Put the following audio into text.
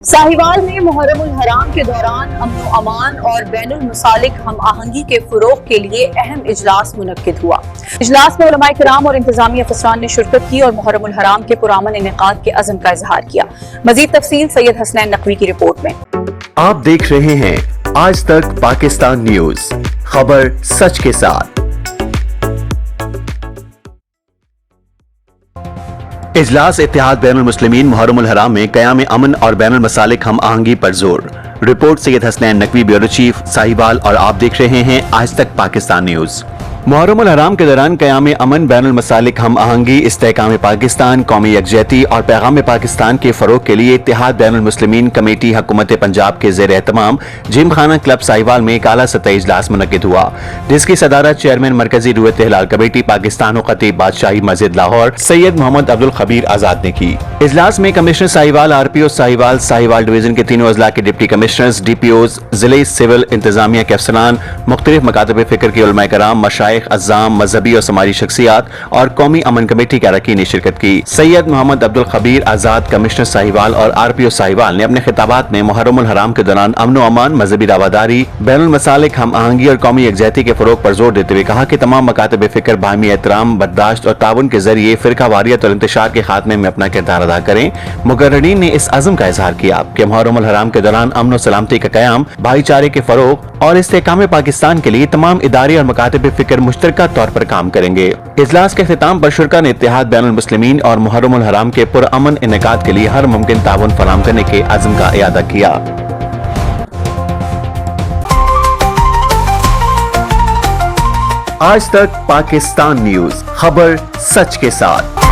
साहिवाल में मुहर्रम उल हराम के दौरान अमन व अमान और बैनुल मसालिक हम आहंगी के फरोग के लिए अहम इजलास मुनक्किद हुआ। इजलास में उलमाए किराम और इंतजामी अफसरान ने शिरकत की और मुहर्रम उल हराम के पुरअमन इनेकाद के अज़्म का इजहार किया। मजीद तफसील सैयद हसनैन नकवी की रिपोर्ट में। आप देख रहे हैं आज तक पाकिस्तान न्यूज, खबर सच के साथ। इजलास इत्तेहाद बैनुल मुस्लिमीन मुहर्रम उल हराम में क़याम अमन और बैनुल मसालिक हम आहंगी पर जोर। Report Syed Hasnain Naqvi, bureau chief, Sahiwal, और आप देख रहे हैं आज तक पाकिस्तान न्यूज। मुहर्रम उल हराम के दौरान क़याम अमन, बैनुल मसालिक हम आहंगी, इस्तेहकाम पाकिस्तान, कौमी यकजहती और पैगाम पाकिस्तान के फरोग के लिए इत्तेहाद बैनुल मुस्लिमीन कमेटी हुकूमत पंजाब के ज़ेर एहतमाम जिम खाना क्लब साहिवाल में एक आला सतह इजलास मुनक्किद हुआ, जिसकी सदारत चेयरमैन मरकजी रूयत हिलाल कमेटी पाकिस्तान व खतीब बादशाही मस्जिद लाहौर सैयद मोहम्मद अब्दुल खबीर आजाद ने की। इजलास में commissioner Sahiwal, RPO Sahiwal, Sahiwal division के तीनों अजला के डिप्टी कमिश्नर्स, DPOs, जिले सिविल इंतजामिया के अफसरान, मुख्तलिफ मकातब फिक्र के उलमाए कराम, मशाइख, अज़्ज़ाम, मजहबी और समाजी शख्सियात और कौमी अमन कमेटी के अरकान ने शिरकत की। सैयद मोहम्मद अब्दुल खबीर आजाद, कमिश्नर साहिवाल और RPO साहिवाल ने अपने खिताबात में मुहर्रम उल हराम के दौरान अमन व अमान, मजहबी रवादारी, बैनुल मसालिक हम आहंगी और कौमी यकजहती के फरोग पर जोर देते हुए कहा कि तमाम मकातब फिक्र बाहमी एहतराम, बर्दाश्त और ताउन के जरिए फिरका वारियत और इंतशार के खात्मे में अपना किरदार अदा करें। मुकर्ररीन ने इस अज़्म का इजहार किया कि मुहर्रम उल हराम के दौरान अमन और सलामती का क़याम, भाईचारे के फरोग और इस्तेहकाम पाकिस्तान के लिए तमाम इदारे और मकातब फिक्र मुश्तरका तौर पर काम करेंगे। इजलास के इख्तिताम पर शुरका ने इत्तेहाद बैनुल मुस्लिमीन और मुहर्रम उल हराम के पुरअमन इनेकाद के लिए हर मुमकिन ताउन फराहम करने के अज़्म का इयादा किया। आज तक पाकिस्तान न्यूज, खबर सच के साथ।